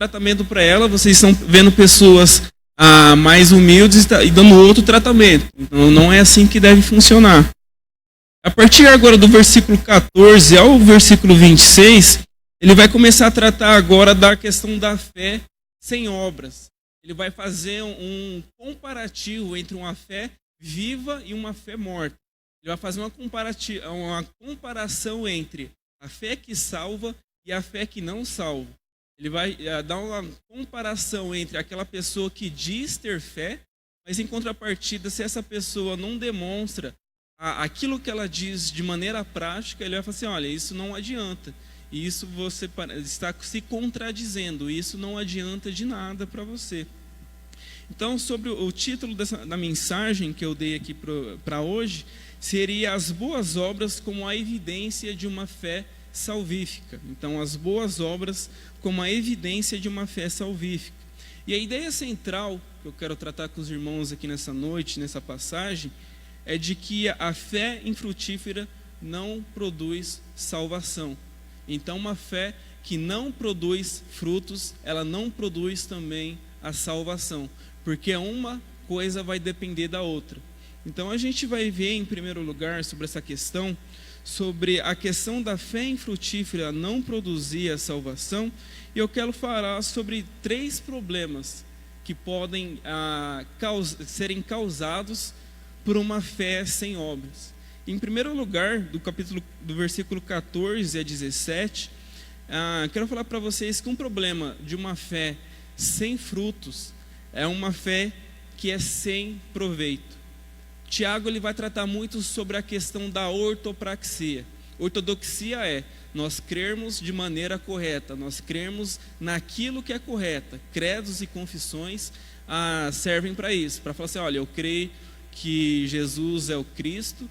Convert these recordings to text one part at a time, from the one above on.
tratamento para ela, vocês estão vendo pessoas mais humildes e dando outro tratamento. Então não é assim que deve funcionar. A partir agora do versículo 14 ao versículo 26, ele vai começar a tratar agora da questão da fé sem obras. Ele vai fazer um comparativo entre uma fé viva e uma fé morta. Ele vai fazer uma comparação entre a fé que salva e a fé que não salva. Ele vai dar uma comparação entre aquela pessoa que diz ter fé, mas em contrapartida, se essa pessoa não demonstra aquilo que ela diz de maneira prática, ele vai falar assim, olha, isso não adianta. E isso você está se contradizendo, isso não adianta de nada para você. Então, sobre o título da mensagem que eu dei aqui para hoje, seria as boas obras como a evidência de uma fé salvífica. Então, as boas obras como a evidência de uma fé salvífica. E a ideia central que eu quero tratar com os irmãos aqui nessa noite, nessa passagem, é de que a fé infrutífera não produz salvação. Então, uma fé que não produz frutos, ela não produz também a salvação, porque uma coisa vai depender da outra. Então, a gente vai ver, em primeiro lugar, sobre essa questão, sobre a questão da fé infrutífera não produzir a salvação, e eu quero falar sobre 3 problemas que podem serem causados por uma fé sem obras. Em primeiro lugar, do versículo 14 a 17, quero falar para vocês que um problema de uma fé sem frutos é uma fé que é sem proveito. Tiago ele vai tratar muito sobre a questão da ortopraxia. Ortodoxia é nós crermos de maneira correta, nós crermos naquilo que é correta. Credos e confissões servem para isso, para falar assim, olha, eu creio que Jesus é o Cristo,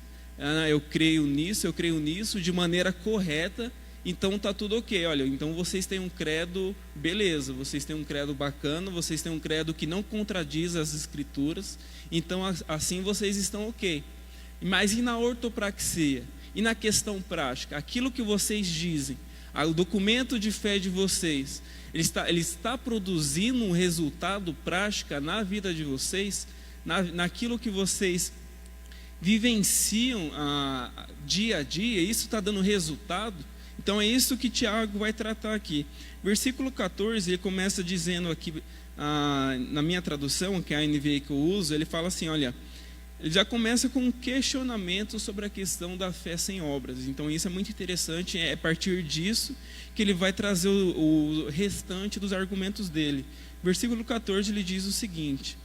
eu creio nisso de maneira correta, então está tudo ok. Olha, então vocês têm um credo, beleza, vocês têm um credo bacana, vocês têm um credo que não contradiz as escrituras, então assim vocês estão ok. Mas e na ortopraxia? E na questão prática? Aquilo que vocês dizem, o documento de fé de vocês, ele está produzindo um resultado prático na vida de vocês? Naquilo que vocês vivenciam dia a dia, isso está dando resultado? Então é isso que Tiago vai tratar aqui. Versículo 14, ele começa dizendo aqui, na minha tradução, que é a NVI que eu uso, ele fala assim, olha, ele já começa com um questionamento sobre a questão da fé sem obras. Então isso é muito interessante, é a partir disso que ele vai trazer o restante dos argumentos dele. Versículo 14, ele diz o seguinte: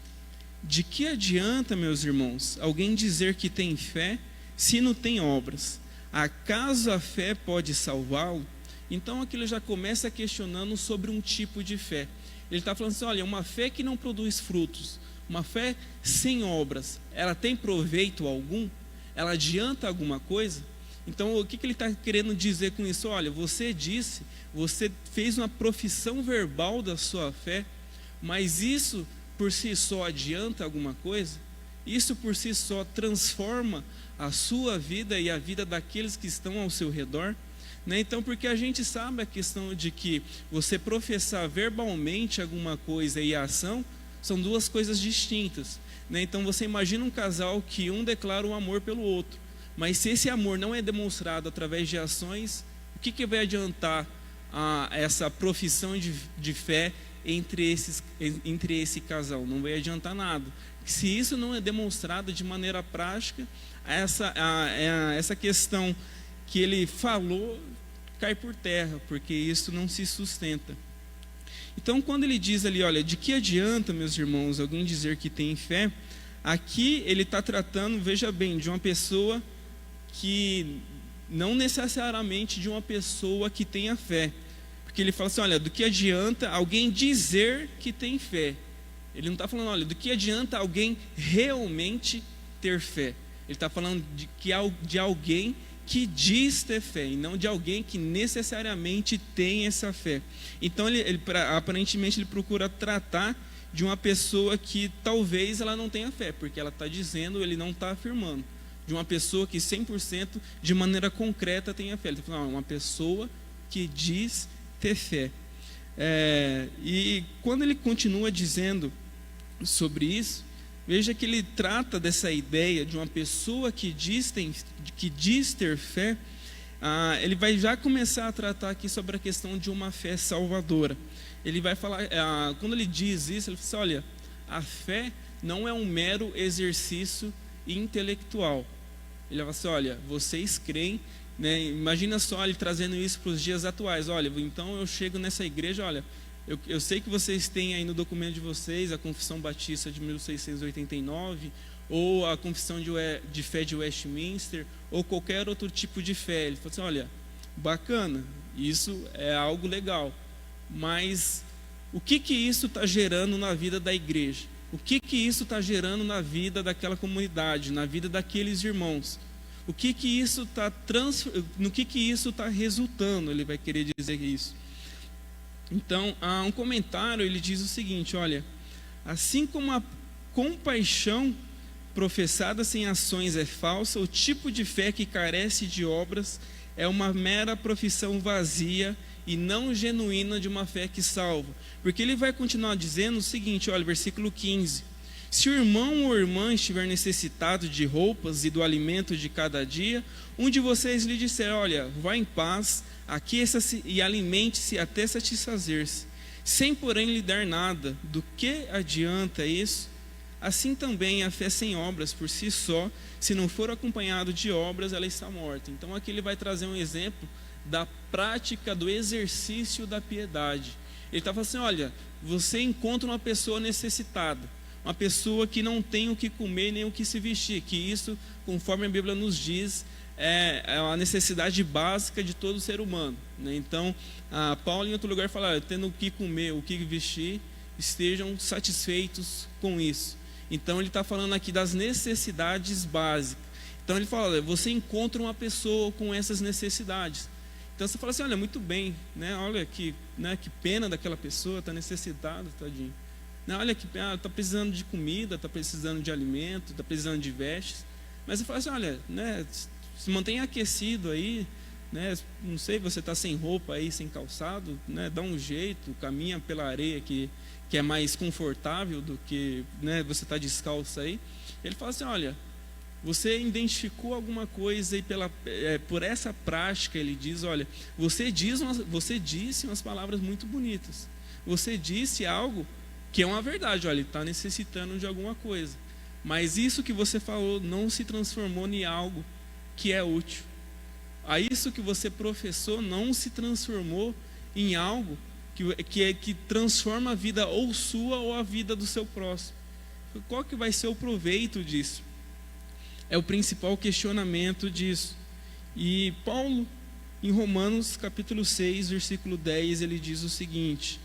de que adianta, meus irmãos, alguém dizer que tem fé se não tem obras? Acaso a fé pode salvá-lo? Então aqui ele já começa questionando sobre um tipo de fé. Ele está falando assim, olha, uma fé que não produz frutos, uma fé sem obras, ela tem proveito algum? Ela adianta alguma coisa? Então o que ele está querendo dizer com isso? Olha, você fez uma profissão verbal da sua fé, mas isso por si só adianta alguma coisa? Isso por si só transforma a sua vida e a vida daqueles que estão ao seu redor? Então, porque a gente sabe a questão de que você professar verbalmente alguma coisa e a ação são duas coisas distintas. Então você imagina um casal que um declara o amor pelo outro, mas se esse amor não é demonstrado através de ações, o que vai adiantar essa profissão de fé entre esse casal? Não vai adiantar nada. Se isso não é demonstrado de maneira prática, essa questão que ele falou cai por terra, porque isso não se sustenta. Então, quando ele diz ali, olha, de que adianta, meus irmãos, alguém dizer que tem fé? Aqui ele está tratando, veja bem, de uma pessoa que não necessariamente de uma pessoa que tenha fé. Porque ele fala assim, olha, do que adianta alguém dizer que tem fé? Ele não está falando, olha, do que adianta alguém realmente ter fé? Ele está falando de alguém que diz ter fé, e não de alguém que necessariamente tem essa fé. Então, aparentemente, ele procura tratar de uma pessoa que talvez ela não tenha fé, porque ela está dizendo, ele não está afirmando. De uma pessoa que 100% de maneira concreta tenha fé. Ele está falando, uma pessoa que diz ter fé. E quando ele continua dizendo sobre isso, veja que ele trata dessa ideia de uma pessoa que diz ter fé. Ele vai já começar a tratar aqui sobre a questão de uma fé salvadora. Ele vai falar, quando ele diz isso, ele fala assim, olha, a fé não é um mero exercício intelectual. Ele vai assim, olha, vocês creem, né? Imagina só ele trazendo isso para os dias atuais. Olha, então eu chego nessa igreja, olha, eu sei que vocês têm aí no documento de vocês a Confissão Batista de 1689, ou a Confissão de Fé de Westminster, ou qualquer outro tipo de fé. Ele fala assim, olha, bacana, isso é algo legal, mas o que isso está gerando na vida da igreja? O que isso está gerando na vida daquela comunidade, na vida daqueles irmãos? No que isso está resultando? Ele vai querer dizer isso. Então, há um comentário, ele diz o seguinte, olha, assim como a compaixão professada sem ações é falsa, o tipo de fé que carece de obras é uma mera profissão vazia e não genuína de uma fé que salva. Porque ele vai continuar dizendo o seguinte, olha, versículo 15. Se o irmão ou irmã estiver necessitado de roupas e do alimento de cada dia, um de vocês lhe disser, olha, vá em paz, aqueça-se e alimente-se até satisfazer-se, sem porém lhe dar nada, do que adianta isso? Assim também a fé sem obras por si só, se não for acompanhado de obras, ela está morta. Então aqui ele vai trazer um exemplo da prática do exercício da piedade. Ele está falando assim, olha, você encontra uma pessoa necessitada, uma pessoa que não tem o que comer nem o que se vestir, que isso, conforme a Bíblia nos diz, é a necessidade básica de todo ser humano, né? Então, Paulo em outro lugar fala, tendo o que comer, o que vestir, estejam satisfeitos com isso. Então ele está falando aqui das necessidades básicas. Então ele fala, olha, você encontra uma pessoa com essas necessidades. Então você fala assim, olha, muito bem, né? Olha que pena daquela pessoa, está necessitada, tadinho. Olha que está precisando de comida, está precisando de alimento, está precisando de vestes. Mas você fala assim, olha, né, se mantenha aquecido aí, né? Não sei, você está sem roupa aí, sem calçado, né? Dá um jeito, caminha pela areia que é mais confortável do que, né, você está descalço aí. Ele fala assim, olha, você identificou alguma coisa aí por essa prática, ele diz, olha, você disse umas palavras muito bonitas, você disse algo que é uma verdade, olha, ele está necessitando de alguma coisa, mas isso que você falou não se transformou em algo que é útil. A isso que você professou não se transformou em algo que transforma a vida ou sua ou a vida do seu próximo. Qual que vai ser o proveito disso? É o principal questionamento disso. E Paulo, em Romanos capítulo 6, versículo 10, ele diz o seguinte: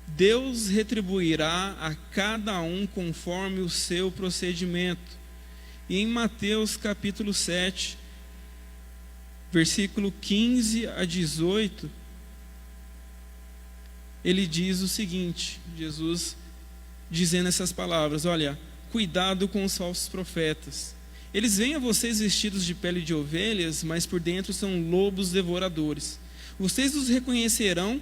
Deus retribuirá a cada um conforme o seu procedimento. E em Mateus capítulo 7, versículo 15 a 18, ele diz o seguinte, Jesus dizendo essas palavras, olha, cuidado com os falsos profetas. Eles vêm a vocês vestidos de pele de ovelhas, mas por dentro são lobos devoradores. Vocês os reconhecerão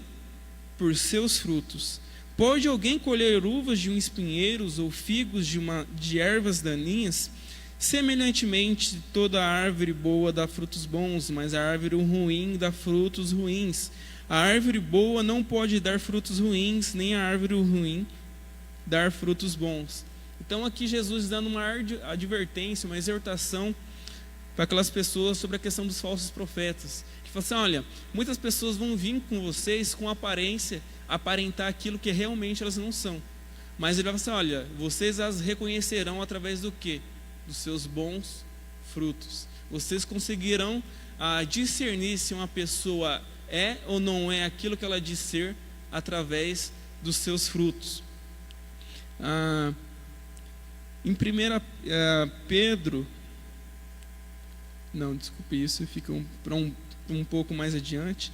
por seus frutos. Pode alguém colher uvas de um espinheiro ou figos de ervas daninhas? Semelhantemente, toda árvore boa dá frutos bons, mas a árvore ruim dá frutos ruins. A árvore boa não pode dar frutos ruins, nem a árvore ruim dar frutos bons. Então aqui Jesus dando uma advertência, uma exortação para aquelas pessoas sobre a questão dos falsos profetas. Ele fala assim, olha, muitas pessoas vão vir com vocês com aparentar aquilo que realmente elas não são. Mas ele vai falar assim, olha, vocês as reconhecerão através do quê? Dos seus bons frutos. Vocês conseguirão discernir se uma pessoa é ou não é aquilo que ela diz ser através dos seus frutos. Em 1 Pedro, não, desculpe, isso fica um pouco mais adiante.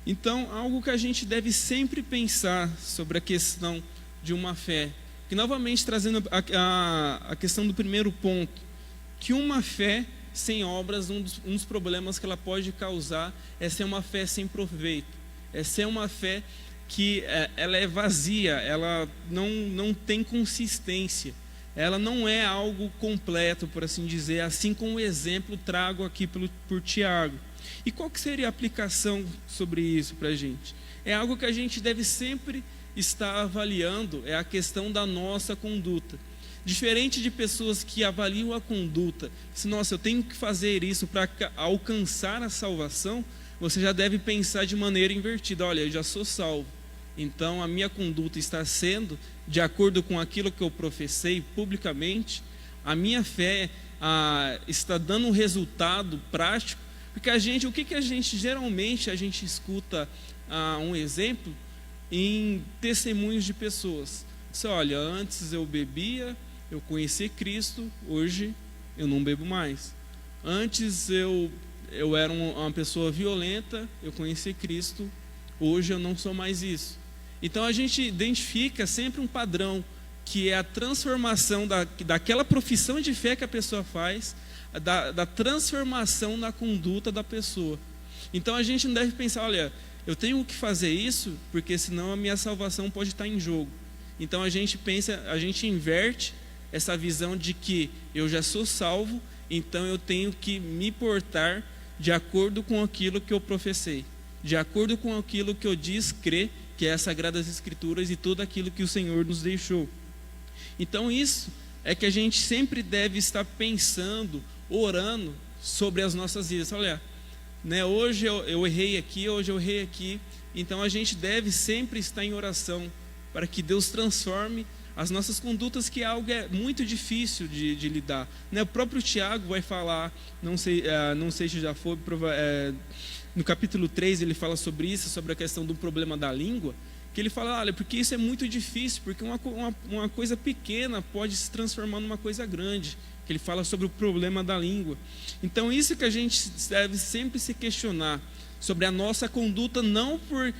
Então, algo que a gente deve sempre pensar sobre a questão de uma fé, que novamente trazendo a questão do primeiro ponto, que uma fé sem obras, um dos problemas que ela pode causar é ser uma fé sem proveito, é ser uma fé que ela é vazia, ela não tem consistência, ela não é algo completo, por assim dizer, assim como o exemplo trago aqui por Tiago. E qual que seria a aplicação sobre isso para a gente? É algo que a gente deve sempre estar avaliando, é a questão da nossa conduta. Diferente de pessoas que avaliam a conduta, se nossa, eu tenho que fazer isso para alcançar a salvação, você já deve pensar de maneira invertida. Olha, eu já sou salvo, então a minha conduta está sendo de acordo com aquilo que eu professei publicamente, a minha fé está dando um resultado prático, porque o que a gente geralmente escuta um exemplo em testemunhos de pessoas. Você olha, antes eu bebia, eu conheci Cristo, hoje eu não bebo mais. Antes eu era uma pessoa violenta, eu conheci Cristo, hoje eu não sou mais isso. Então a gente identifica sempre um padrão, que é a transformação daquela profissão de fé que a pessoa faz, da transformação na conduta da pessoa. Então a gente não deve pensar, olha, eu tenho que fazer isso, porque senão a minha salvação pode estar em jogo. Então a gente inverte essa visão de que eu já sou salvo, então eu tenho que me portar de acordo com aquilo que eu professei, de acordo com aquilo que eu diz crer, que é as Sagradas Escrituras e tudo aquilo que o Senhor nos deixou. Então isso é que a gente sempre deve estar pensando, orando sobre as nossas vidas. Olha, hoje eu errei aqui, hoje eu errei aqui. Então a gente deve sempre estar em oração para que Deus transforme as nossas condutas, que é algo muito difícil de lidar. O próprio Tiago vai falar, não sei se já foi, no capítulo 3 ele fala sobre isso, sobre a questão do problema da língua, que ele fala, olha, porque isso é muito difícil, porque uma coisa pequena pode se transformar numa coisa grande, que ele fala sobre o problema da língua. Então isso que a gente deve sempre se questionar, sobre a nossa conduta, não por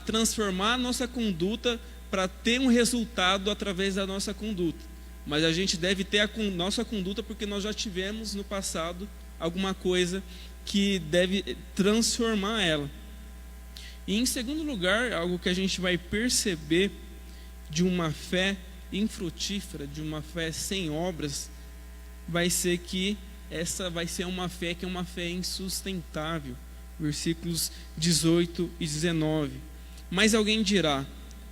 transformar a nossa conduta para ter um resultado através da nossa conduta, mas a gente deve ter a nossa conduta porque nós já tivemos no passado alguma coisa que deve transformar ela. E em segundo lugar, algo que a gente vai perceber de uma fé infrutífera, de uma fé sem obras, vai ser que essa vai ser uma fé que é uma fé insustentável. Versículos 18 e 19. Mas alguém dirá: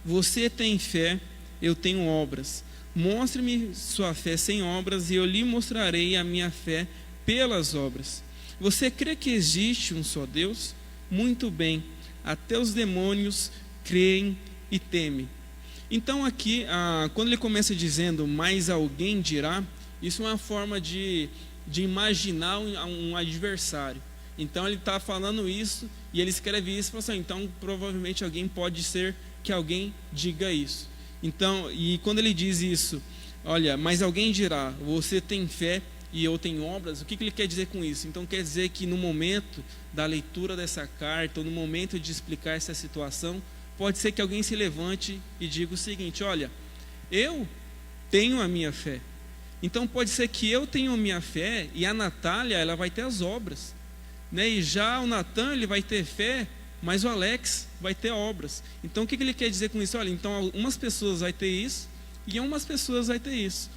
você tem fé, eu tenho obras. Mostre-me sua fé sem obras, e eu lhe mostrarei a minha fé pelas obras. Você crê que existe um só Deus? Muito bem, até os demônios creem e temem. Então aqui, quando ele começa dizendo, mas alguém dirá, isso é uma forma de imaginar um adversário. Então ele está falando isso, e ele escreve isso e fala assim, então provavelmente alguém pode ser que alguém diga isso. Então, e quando ele diz isso, olha, mas alguém dirá, você tem fé e eu tenho obras, o que ele quer dizer com isso? Então quer dizer que no momento da leitura dessa carta, ou no momento de explicar essa situação, pode ser que alguém se levante e diga o seguinte, olha, eu tenho a minha fé. Então pode ser que eu tenha a minha fé e a Natália, ela vai ter as obras, e já o Natan, ele vai ter fé, mas o Alex vai ter obras. Então o que ele quer dizer com isso? Olha, então umas pessoas vai ter isso e umas pessoas vai ter isso.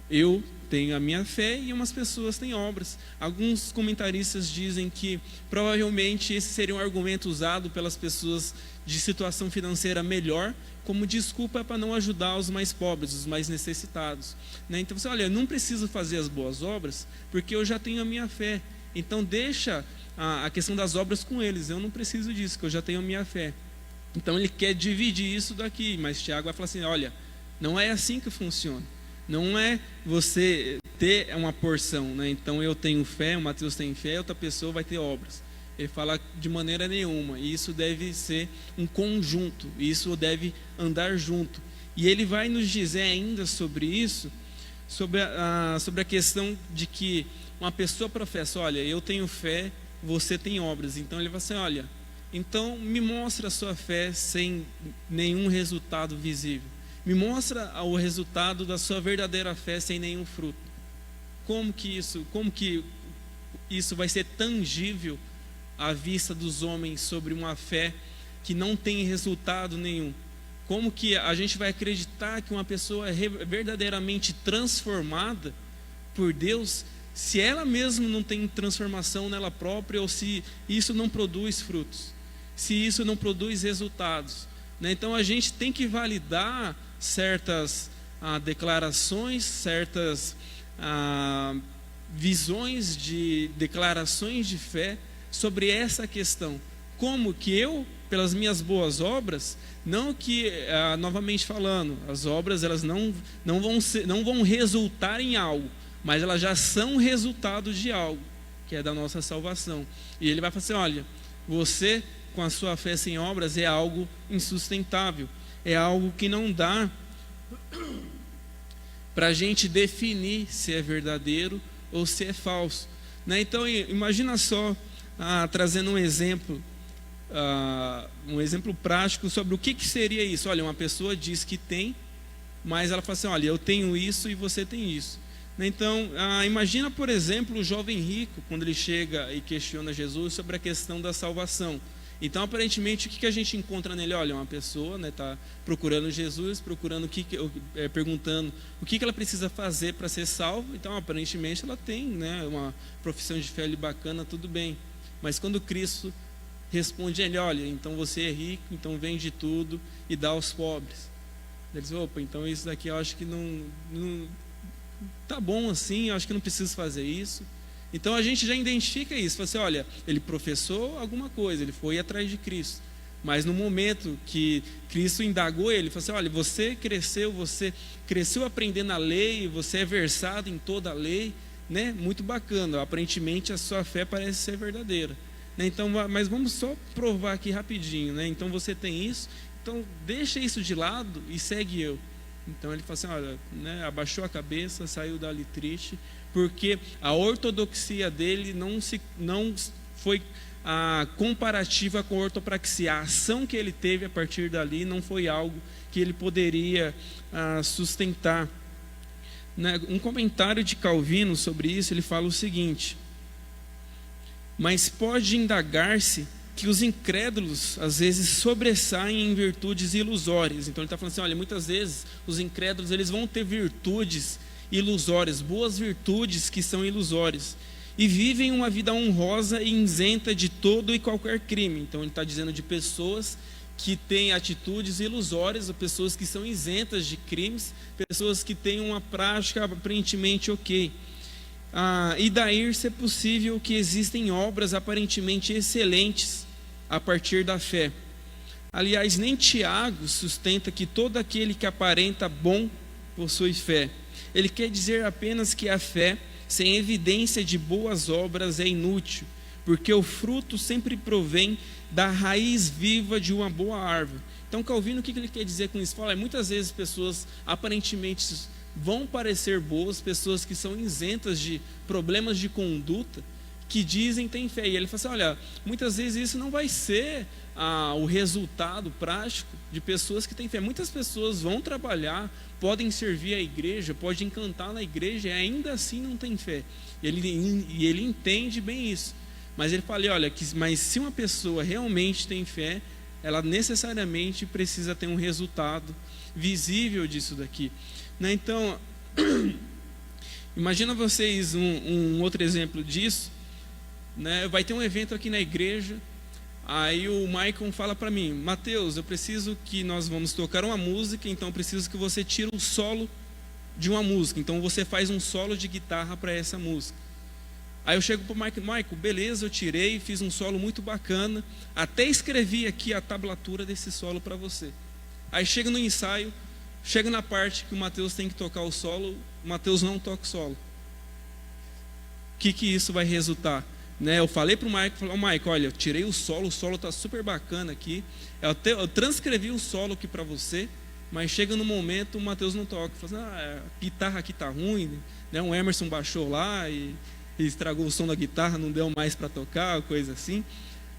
Eu tenho a minha fé e umas pessoas têm obras. Alguns comentaristas dizem que provavelmente esse seria um argumento usado pelas pessoas de situação financeira melhor como desculpa para não ajudar os mais pobres, os mais necessitados. Então você olha, eu não preciso fazer as boas obras porque eu já tenho a minha fé. Então deixa a questão das obras com eles, eu não preciso disso, que eu já tenho a minha fé. Então ele quer dividir isso daqui, mas Tiago vai falar assim, olha, não é assim que funciona. Não é você ter uma porção, Então eu tenho fé, o Mateus tem fé, outra pessoa vai ter obras. Ele fala de maneira nenhuma, e isso deve ser um conjunto, isso deve andar junto. E ele vai nos dizer ainda sobre isso, sobre a questão de que uma pessoa professa, olha, eu tenho fé, você tem obras. Então ele vai assim, olha, então me mostra a sua fé sem nenhum resultado visível. Me mostra o resultado da sua verdadeira fé sem nenhum fruto. Como que isso vai ser tangível à vista dos homens sobre uma fé que não tem resultado nenhum? Como que a gente vai acreditar que uma pessoa é verdadeiramente transformada por Deus, se ela mesma não tem transformação nela própria, ou se isso não produz frutos, se isso não produz resultados, né? Então a gente tem que validar certas declarações, certas visões de declarações de fé sobre essa questão. Como que eu, pelas minhas boas obras, não que, novamente falando, as obras elas não vão resultar em algo, mas elas já são resultado de algo, que é da nossa salvação. E ele vai falar assim: olha, você com a sua fé sem obras é algo insustentável, é algo que não dá para a gente definir se é verdadeiro ou se é falso, né? Então imagina só, trazendo um exemplo prático sobre o que seria isso. Olha, uma pessoa diz que tem, mas ela fala assim: olha, eu tenho isso e você tem isso. Então, imagina, por exemplo, o jovem rico, quando ele chega e questiona Jesus sobre a questão da salvação. Então, aparentemente, o que a gente encontra nele? Olha, uma pessoa está procurando Jesus, perguntando o que ela precisa fazer para ser salvo. Então, aparentemente, ela tem, né, uma profissão de fé ali bacana, tudo bem. Mas quando Cristo responde a ele: olha, então você é rico, então vende tudo e dá aos pobres. Ele diz: opa, então isso daqui eu acho que não tá bom assim, eu acho que não preciso fazer isso. Então a gente já identifica isso. Fala assim: olha, ele professou alguma coisa, ele foi atrás de Cristo, mas no momento que Cristo indagou ele, falou assim: olha, você cresceu aprendendo a lei, você é versado em toda a lei, né? Muito bacana, aparentemente a sua fé parece ser verdadeira, né? Então, mas vamos só provar aqui rapidinho, né? Então você tem isso, então deixa isso de lado e segue eu. Então ele fala assim: olha, né, abaixou a cabeça, saiu dali triste, porque a ortodoxia dele não foi comparativa com a ortopraxia. A ação que ele teve a partir dali não foi algo que ele poderia sustentar, né? Um comentário de Calvino sobre isso, ele fala o seguinte: mas pode indagar-se que os incrédulos às vezes sobressaem em virtudes ilusórias. Então ele está falando assim: olha, muitas vezes os incrédulos eles vão ter virtudes ilusórias, boas virtudes que são ilusórias, e vivem uma vida honrosa e isenta de todo e qualquer crime. Então ele está dizendo de pessoas que têm atitudes ilusórias, ou pessoas que são isentas de crimes, pessoas que têm uma prática aparentemente ok. E daí, se é possível, que existem obras aparentemente excelentes a partir da fé. Aliás, nem Tiago sustenta que todo aquele que aparenta bom possui fé. Ele quer dizer apenas que a fé, sem evidência de boas obras, é inútil, porque o fruto sempre provém da raiz viva de uma boa árvore. Então Calvino, o que ele quer dizer com isso? Fala, muitas vezes pessoas aparentemente vão parecer boas, pessoas que são isentas de problemas de conduta, que dizem ter fé. E ele fala assim: olha, muitas vezes isso não vai ser o resultado prático de pessoas que têm fé. Muitas pessoas vão trabalhar, podem servir a igreja, podem cantar na igreja, e ainda assim não tem fé. E ele entende bem isso. Mas ele fala: olha, mas se uma pessoa realmente tem fé, ela necessariamente precisa ter um resultado visível disso daqui, né? Então, imagina vocês um outro exemplo disso, né? Vai ter um evento aqui na igreja, aí o Maicon fala para mim: Mateus, eu preciso que nós vamos tocar uma música, então eu preciso que você tire o solo de uma música, então você faz um solo de guitarra para essa música. Aí eu chego para o Maicon: beleza, eu tirei, fiz um solo muito bacana, até escrevi aqui a tablatura desse solo para você. Aí chega no ensaio, chega na parte que o Mateus tem que tocar o solo, o Mateus não toca o solo. O que isso vai resultar? Né? Eu falei para o Maicon: olha, eu tirei o solo está super bacana aqui, eu transcrevi o solo aqui para você, mas chega no momento o Mateus não toca. Fala assim: a guitarra aqui está ruim, né? O Emerson baixou lá e estragou o som da guitarra, não deu mais para tocar, coisa assim.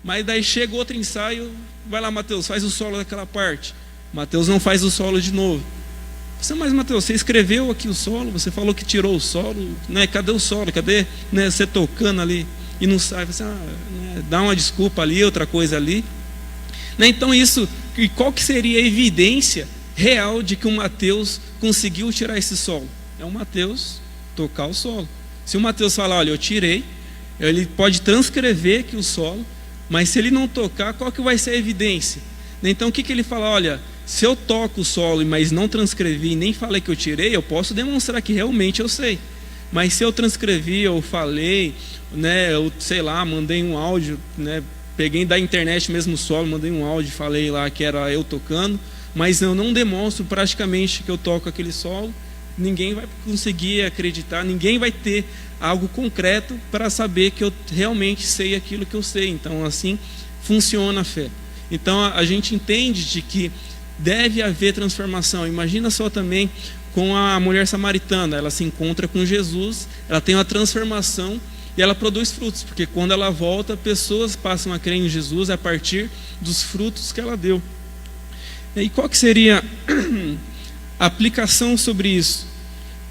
Mas daí chega outro ensaio, vai lá, Mateus, faz o solo daquela parte. Mateus não faz o solo de novo. Mas Mateus, você escreveu aqui o solo, você falou que tirou o solo, né? Cadê o solo? Cadê, né, você tocando ali e não sai? Você, né, dá uma desculpa ali, outra coisa ali. Né? Então e qual que seria a evidência real de que o Mateus conseguiu tirar esse solo? É o Mateus tocar o solo. Se o Mateus falar, olha, eu tirei, ele pode transcrever aqui o solo, mas se ele não tocar, qual que vai ser a evidência? Então o que ele fala? Olha, se eu toco o solo, mas não transcrevi, nem falei que eu tirei, eu posso demonstrar que realmente eu sei. Mas se eu transcrevi, eu falei, né, eu sei lá, mandei um áudio, né, peguei da internet mesmo o solo, mandei um áudio, falei lá que era eu tocando, mas eu não demonstro praticamente que eu toco aquele solo, ninguém vai conseguir acreditar, ninguém vai ter algo concreto para saber que eu realmente sei aquilo que eu sei. Então assim funciona a fé. Então a gente entende de que deve haver transformação. Imagina só também com a mulher samaritana, ela se encontra com Jesus, ela tem uma transformação e ela produz frutos, porque quando ela volta, pessoas passam a crer em Jesus a partir dos frutos que ela deu. E qual que seria a aplicação sobre isso?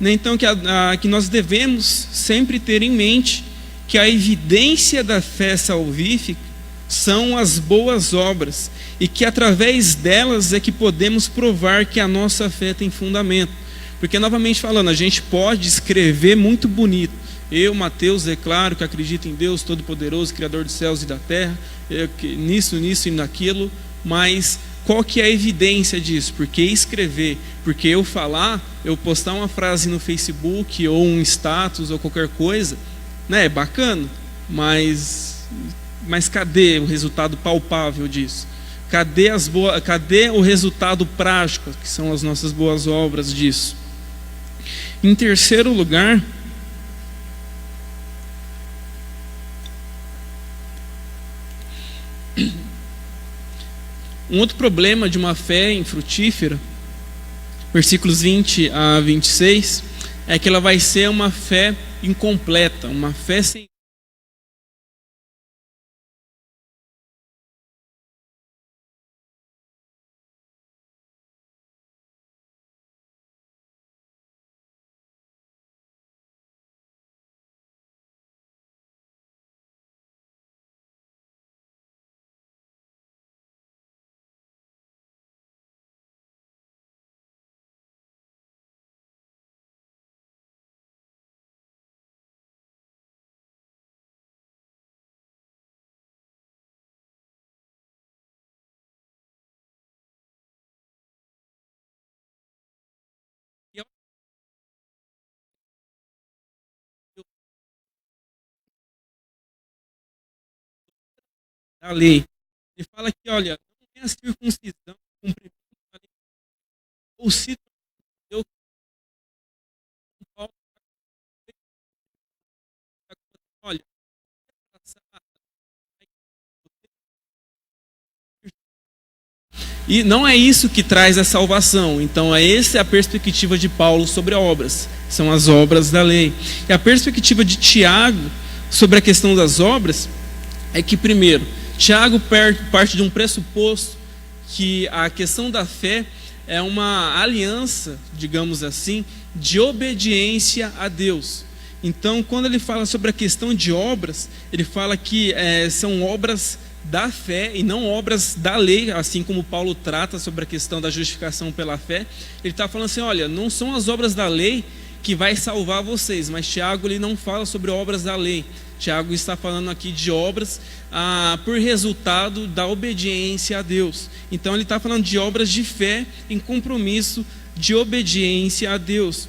Então que nós devemos sempre ter em mente que a evidência da fé salvífica são as boas obras, e que através delas é que podemos provar que a nossa fé tem fundamento. Porque, novamente falando, a gente pode escrever muito bonito. Eu, Mateus, declaro que acredito em Deus Todo-Poderoso, Criador dos céus e da terra, nisso e naquilo, mas qual que é a evidência disso? Porque escrever, porque eu falar, eu postar uma frase no Facebook, ou um status, ou qualquer coisa, né, é bacana, mas cadê o resultado palpável disso? Cadê o resultado prático, que são as nossas boas obras disso? Em terceiro lugar, um outro problema de uma fé infrutífera, versículos 20 a 26, é que ela vai ser uma fé incompleta, uma fé sem da lei. Ele fala que, olha, não tem a circuncisão, cumprimento da lei, ou se Deus, olha, e não é isso que traz a salvação. Então essa é a perspectiva de Paulo sobre obras, são as obras da lei. E a perspectiva de Tiago sobre a questão das obras é que, primeiro, Tiago parte de um pressuposto que a questão da fé é uma aliança, digamos assim, de obediência a Deus. Então, quando ele fala sobre a questão de obras, ele fala que são obras da fé e não obras da lei, assim como Paulo trata sobre a questão da justificação pela fé. Ele está falando assim, olha, não são as obras da lei que vai salvar vocês, mas Tiago ele não fala sobre obras da lei. Tiago está falando aqui de obras por resultado da obediência a Deus. Então ele está falando de obras de fé em compromisso de obediência a Deus,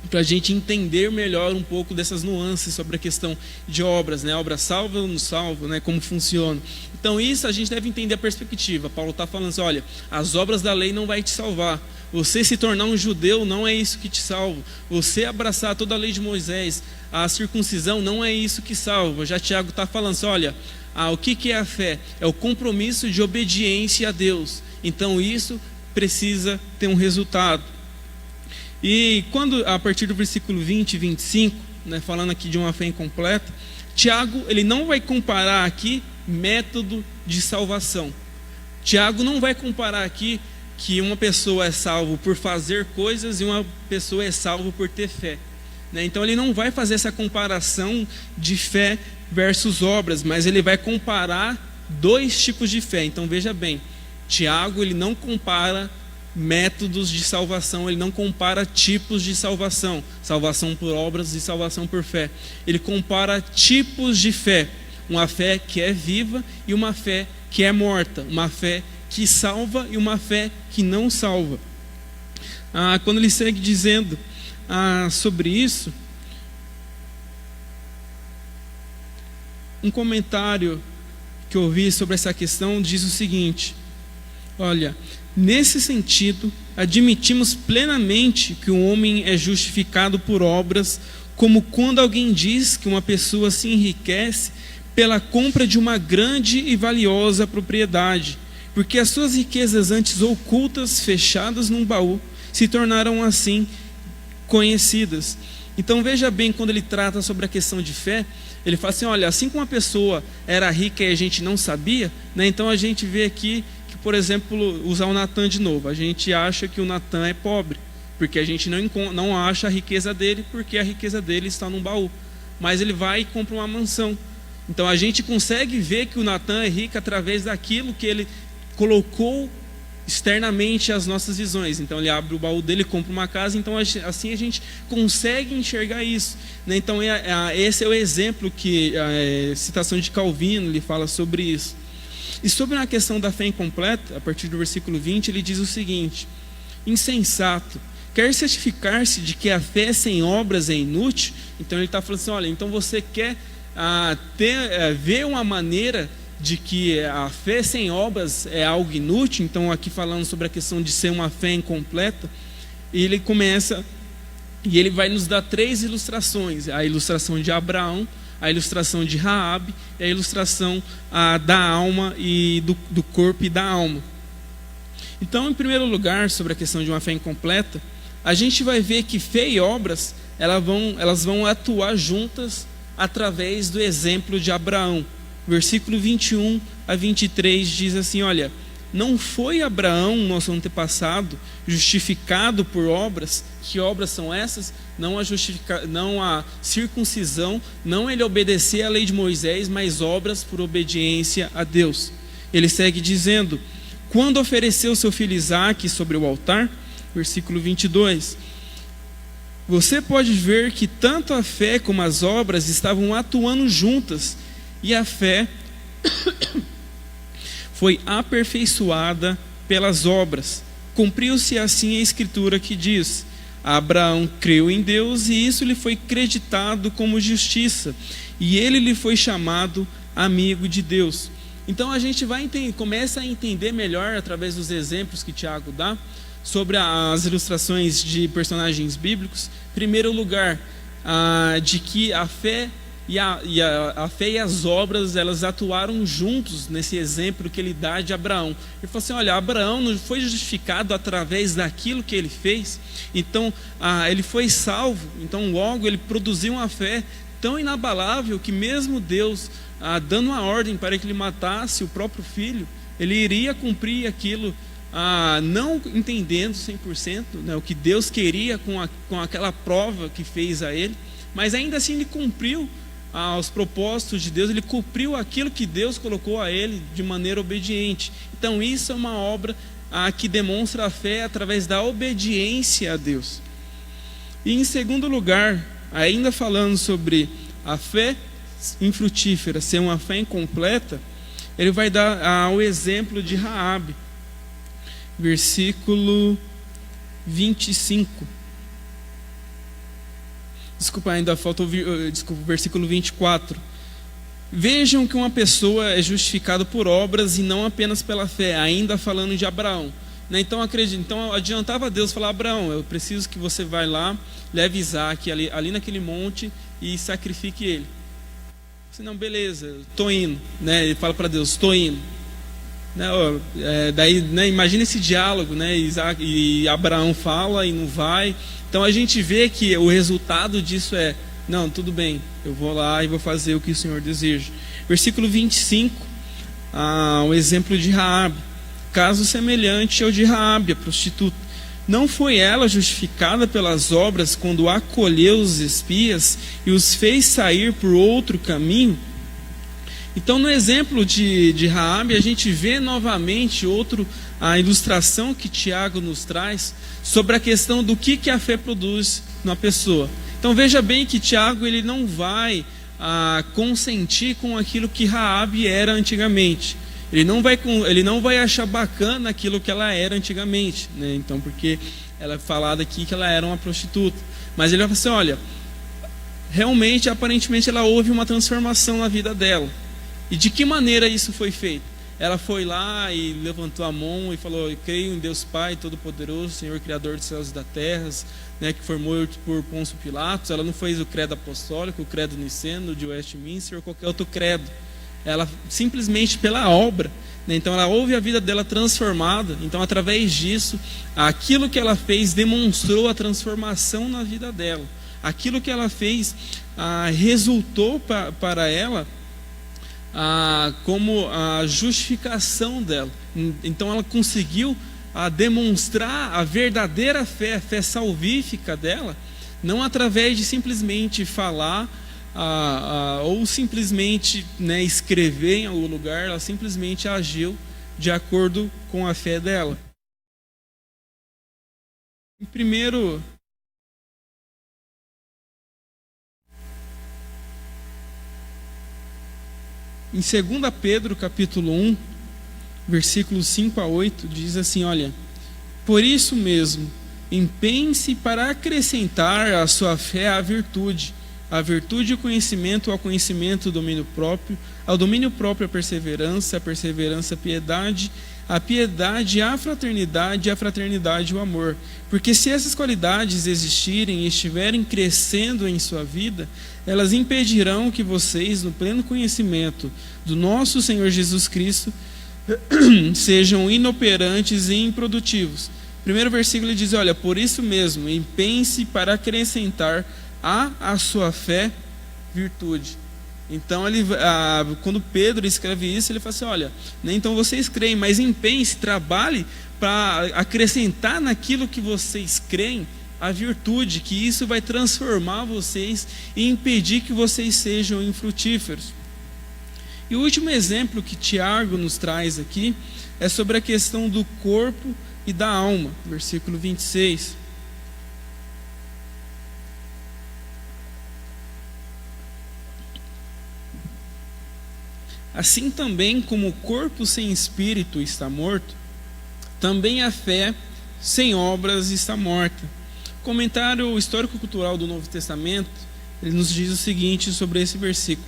para a gente entender melhor um pouco dessas nuances sobre a questão de obras, né? Obra salva ou não salva, né? Como funciona. Então isso a gente deve entender a perspectiva. Paulo está falando assim, olha, as obras da lei não vai te salvar. Você se tornar um judeu não é isso que te salva. Você abraçar toda a lei de Moisés, a circuncisão não é isso que salva. Já Tiago está falando assim, olha, o que é a fé? É o compromisso de obediência a Deus. Então isso precisa ter um resultado. E quando, a partir do versículo 20 e 25, né, falando aqui de uma fé incompleta, Tiago ele não vai comparar aqui método de salvação. Tiago não vai comparar aqui que uma pessoa é salvo por fazer coisas e uma pessoa é salvo por ter fé, né? Então ele não vai fazer essa comparação de fé versus obras, mas ele vai comparar dois tipos de fé. Então veja bem, Tiago ele não compara métodos de salvação, ele não compara tipos de salvação, salvação por obras e salvação por fé. Ele compara tipos de fé, uma fé que é viva e uma fé que é morta, uma fé que salva e uma fé que não salva. Quando ele segue dizendo sobre isso, um comentário que eu vi sobre essa questão diz o seguinte: olha, nesse sentido, admitimos plenamente que o homem é justificado por obras, como quando alguém diz que uma pessoa se enriquece pela compra de uma grande e valiosa propriedade, porque as suas riquezas antes ocultas, fechadas num baú, se tornaram assim conhecidas. Então veja bem, quando ele trata sobre a questão de fé, ele fala assim, olha, assim como uma pessoa era rica e a gente não sabia, né, então a gente vê aqui que, por exemplo, usar o Natan de novo, a gente acha que o Natan é pobre, porque a gente não acha a riqueza dele, porque a riqueza dele está num baú, mas ele vai e compra uma mansão. Então a gente consegue ver que o Natan é rico através daquilo que ele colocou externamente às nossas visões. Então ele abre o baú dele, compra uma casa, então assim a gente consegue enxergar isso, né? Então esse é o exemplo que a citação de Calvino ele fala sobre isso. E sobre a questão da fé incompleta, a partir do versículo 20, ele diz o seguinte: insensato, quer certificar-se de que a fé sem obras é inútil? Então ele está falando assim, olha, então você quer ver uma maneira de que a fé sem obras é algo inútil. Então aqui falando sobre a questão de ser uma fé incompleta, ele começa e ele vai nos dar 3 ilustrações: a ilustração de Abraão, a ilustração de Raabe e a ilustração da alma e do corpo e da alma. Então, em primeiro lugar, sobre a questão de uma fé incompleta, a gente vai ver que fé e obras elas vão atuar juntas através do exemplo de Abraão. Versículo 21 a 23 diz assim, olha, não foi Abraão, nosso antepassado, justificado por obras? Que obras são essas? Não a circuncisão, não ele obedecer à lei de Moisés, mas obras por obediência a Deus. Ele segue dizendo, quando ofereceu seu filho Isaque sobre o altar, versículo 22, você pode ver que tanto a fé como as obras estavam atuando juntas, e a fé foi aperfeiçoada pelas obras. Cumpriu-se assim a escritura que diz, Abraão creu em Deus e isso lhe foi creditado como justiça, e ele lhe foi chamado amigo de Deus. Então a gente começa a entender melhor através dos exemplos que Tiago dá sobre as ilustrações de personagens bíblicos. Em primeiro lugar, de que a fé a fé e as obras elas atuaram juntos nesse exemplo que ele dá de Abraão. Ele falou assim, olha, Abraão não foi justificado através daquilo que ele fez, então ele foi salvo, então logo ele produziu uma fé tão inabalável que mesmo Deus dando uma ordem para que ele matasse o próprio filho, ele iria cumprir aquilo, não entendendo 100%, né, o que Deus queria com aquela prova que fez a ele, mas ainda assim ele cumpriu aos propósitos de Deus, ele cumpriu aquilo que Deus colocou a ele de maneira obediente. Então isso é uma obra que demonstra a fé através da obediência a Deus. E em segundo lugar, ainda falando sobre a fé infrutífera ser uma fé incompleta, ele vai dar o exemplo de Raabe, versículo 25. Desculpa, ainda falta o versículo 24. Vejam que uma pessoa é justificada por obras e não apenas pela fé, ainda falando de Abraão, né? Então adiantava a Deus falar, Abraão, eu preciso que você vá lá, leve Isaque ali naquele monte e sacrifique ele. Você, não, beleza, estou indo, né? Ele fala para Deus, estou indo, né? Daí, né, imagina esse diálogo, né? E Abraão fala e não vai. Então a gente vê que o resultado disso é, não, tudo bem, eu vou lá e vou fazer o que o Senhor deseja. Versículo 25, o exemplo de Raabe, caso semelhante ao de Raabe, a prostituta. Não foi ela justificada pelas obras quando acolheu os espias e os fez sair por outro caminho? Então, no exemplo de Raabe, a gente vê novamente a ilustração que Tiago nos traz sobre a questão do que a fé produz na pessoa. Então, veja bem que Tiago ele não vai consentir com aquilo que Raabe era antigamente. Ele não vai achar bacana aquilo que ela era antigamente, né? Então, porque ela é falada aqui que ela era uma prostituta. Mas ele vai falar assim, olha, realmente, aparentemente, ela houve uma transformação na vida dela. E de que maneira isso foi feito? Ela foi lá e levantou a mão e falou: eu creio em Deus Pai Todo-Poderoso, Senhor Criador dos céus e da terra, né, que foi morto por Pôncio Pilatos. Ela não fez o credo apostólico, o credo niceno, de Westminster ou qualquer outro credo. Ela simplesmente pela obra, né? Então ela houve a vida dela transformada. Então, através disso, aquilo que ela fez demonstrou a transformação na vida dela. Aquilo que ela fez resultou para ela como a justificação dela. Então ela conseguiu demonstrar a verdadeira fé, a fé salvífica dela, não através de simplesmente falar ou simplesmente, né, escrever em algum lugar. Ela simplesmente agiu de acordo com a fé dela. Em 2 Pedro capítulo 1, versículos 5 a 8, diz assim, olha: por isso mesmo, empenhe-se para acrescentar à sua fé a virtude o conhecimento, ao conhecimento o domínio próprio, ao domínio próprio a perseverança a piedade, a piedade a fraternidade o amor. Porque se essas qualidades existirem e estiverem crescendo em sua vida, elas impedirão que vocês, no pleno conhecimento do nosso Senhor Jesus Cristo, sejam inoperantes e improdutivos. Primeiro versículo ele diz, olha, por isso mesmo, empenhe-se para acrescentar à sua fé virtude. Então, quando Pedro escreve isso, ele fala assim, olha, né, então vocês creem, mas empenhe-se, trabalhe para acrescentar naquilo que vocês creem a virtude, que isso vai transformar vocês e impedir que vocês sejam infrutíferos. E o último exemplo que Tiago nos traz aqui é sobre a questão do corpo e da alma, versículo 26. Assim também como o corpo sem espírito está morto, também a fé sem obras está morta. Comentário histórico-cultural do Novo Testamento, ele nos diz o seguinte sobre esse versículo: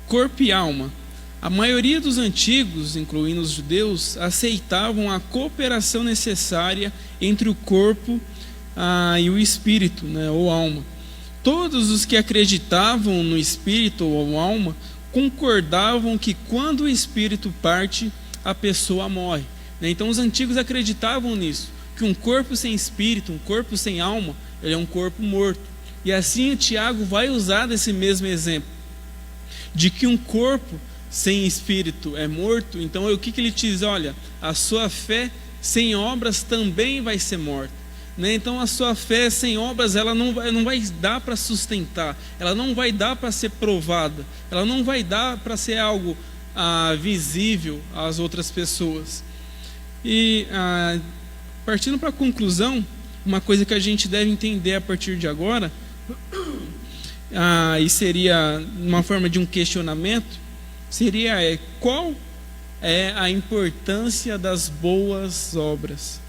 corpo e alma. A maioria dos antigos, incluindo os judeus, aceitavam a cooperação necessária entre o corpo e o espírito, né, ou alma. Todos os que acreditavam no espírito ou alma concordavam que quando o espírito parte, a pessoa morre. Então os antigos acreditavam nisso, que um corpo sem espírito, um corpo sem alma, ele é um corpo morto. E assim o Tiago vai usar desse mesmo exemplo, de que um corpo sem espírito é morto. Então o que ele diz? Olha, a sua fé sem obras também vai ser morta. Então a sua fé sem obras, ela não vai dar para sustentar, ela não vai dar para ser provada, ela não vai dar para ser algo visível às outras pessoas. E partindo para a conclusão, uma coisa que a gente deve entender a partir de agora, e seria uma forma de um questionamento, seria qual é a importância das boas obras?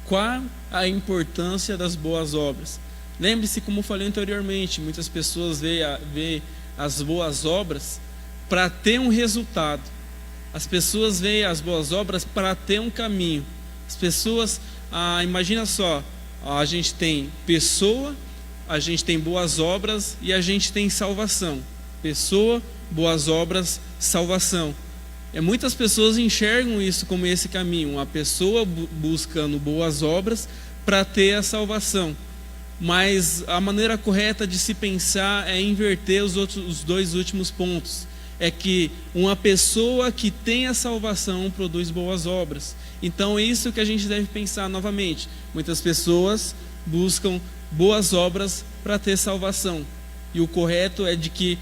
Qual a importância das boas obras? Lembre-se, como eu falei anteriormente, muitas pessoas veem as boas obras para ter um resultado. As pessoas veem as boas obras para ter um caminho. As pessoas, imagina só, a gente tem pessoa, a gente tem boas obras e a gente tem salvação. Pessoa, boas obras, salvação. Muitas pessoas enxergam isso como esse caminho, uma pessoa buscando boas obras para ter a salvação. Mas a maneira correta de se pensar é inverter os dois últimos pontos. É que uma pessoa que tem a salvação produz boas obras. Então é isso que a gente deve pensar novamente. Muitas pessoas buscam boas obras para ter salvação. E o correto é de que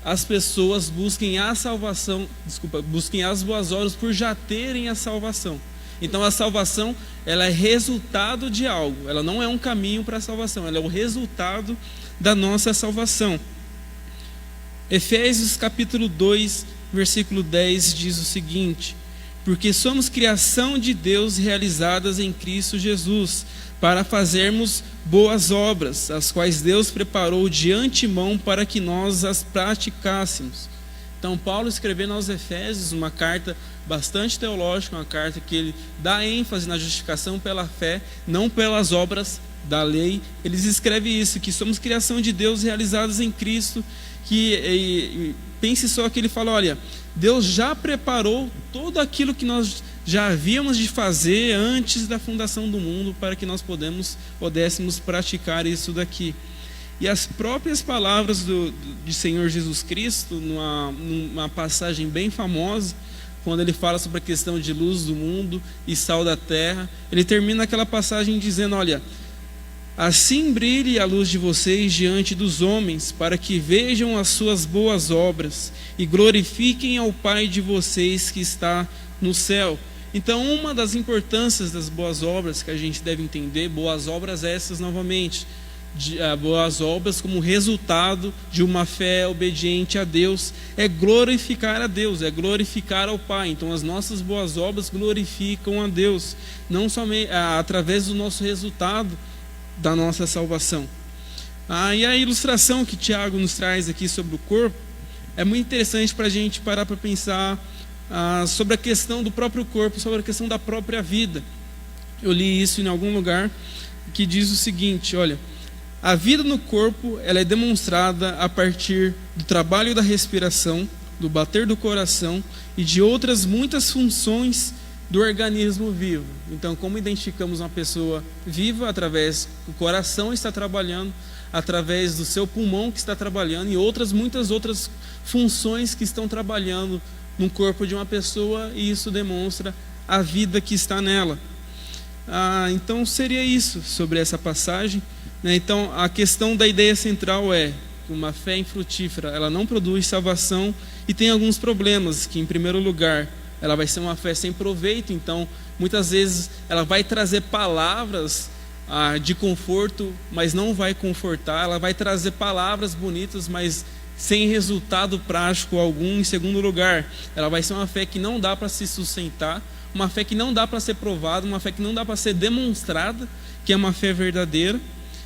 as pessoas busquem a salvação, busquem as boas obras por já terem a salvação. Então a salvação, ela é resultado de algo, ela não é um caminho para a salvação, ela é o resultado da nossa salvação. Efésios capítulo 2, versículo 10 diz o seguinte: porque somos criação de Deus realizadas em Cristo Jesus, para fazermos boas obras, as quais Deus preparou de antemão para que nós as praticássemos. Então Paulo escrevendo aos Efésios uma carta bastante teológica, uma carta que ele dá ênfase na justificação pela fé, não pelas obras da lei. Ele escreve isso, que somos criação de Deus realizadas em Cristo, pense só que ele fala, olha, Deus já preparou tudo aquilo que nós já havíamos de fazer antes da fundação do mundo, para que nós pudéssemos praticar isso daqui. E as próprias palavras de Senhor Jesus Cristo, numa passagem bem famosa, quando ele fala sobre a questão de luz do mundo e sal da terra, ele termina aquela passagem dizendo, olha, assim brilhe a luz de vocês diante dos homens, para que vejam as suas boas obras e glorifiquem ao Pai de vocês que está no céu. Então, uma das importâncias das boas obras que a gente deve entender, boas obras essas novamente, boas obras como resultado de uma fé obediente a Deus, é glorificar a Deus, é glorificar ao Pai. Então as nossas boas obras glorificam a Deus, não somente através do nosso resultado da nossa salvação. E a ilustração que Tiago nos traz aqui sobre o corpo é muito interessante para a gente parar para pensar sobre a questão do próprio corpo, sobre a questão da própria vida. Eu li isso em algum lugar que diz o seguinte, olha, a vida no corpo, ela é demonstrada a partir do trabalho da respiração, do bater do coração e de outras muitas funções do organismo vivo. Então, como identificamos uma pessoa viva? Através do coração está trabalhando, através do seu pulmão que está trabalhando e muitas outras funções que estão trabalhando no corpo de uma pessoa, e isso demonstra a vida que está nela. Então seria isso sobre essa passagem, né? Então a questão da ideia central é que uma fé infrutífera, ela não produz salvação e tem alguns problemas, que em primeiro lugar ela vai ser uma fé sem proveito. Então muitas vezes ela vai trazer palavras de conforto, mas não vai confortar. Ela vai trazer palavras bonitas, mas sem resultado prático algum. Em segundo lugar, ela vai ser uma fé que não dá para se sustentar, uma fé que não dá para ser provada, uma fé que não dá para ser demonstrada que é uma fé verdadeira.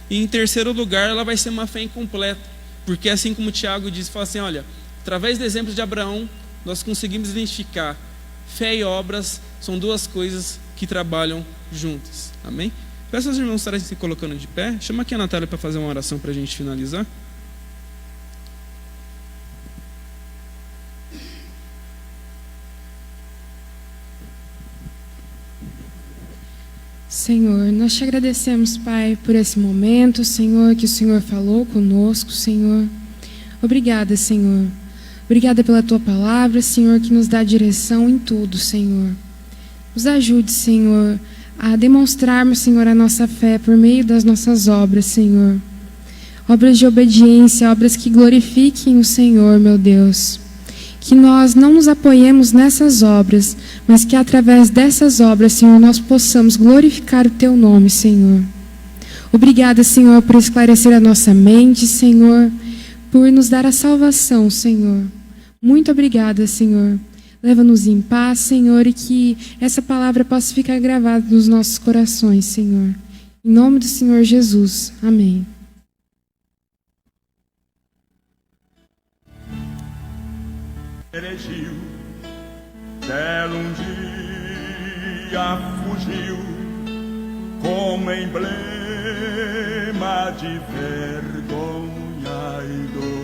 E em terceiro lugar, ela vai ser uma fé incompleta, porque assim como Tiago diz, fala assim, olha, através do exemplo de Abraão, nós conseguimos identificar fé e obras são duas coisas que trabalham juntas. Amém? Peço aos irmãos estarem se colocando de pé. Chama aqui a Natália para fazer uma oração para a gente finalizar. Senhor, nós te agradecemos, Pai, por esse momento, Senhor, que o Senhor falou conosco, Senhor. Obrigada, Senhor. Obrigada pela Tua palavra, Senhor, que nos dá direção em tudo, Senhor. Nos ajude, Senhor, a demonstrarmos, Senhor, a nossa fé por meio das nossas obras, Senhor. Obras de obediência, obras que glorifiquem o Senhor, meu Deus. Que nós não nos apoiemos nessas obras, mas que através dessas obras, Senhor, nós possamos glorificar o Teu nome, Senhor. Obrigada, Senhor, por esclarecer a nossa mente, Senhor, por nos dar a salvação, Senhor. Muito obrigada, Senhor. Leva-nos em paz, Senhor, e que essa palavra possa ficar gravada nos nossos corações, Senhor. Em nome do Senhor Jesus. Amém. Elegiu, dela um dia fugiu, como emblema de vergonha e dor.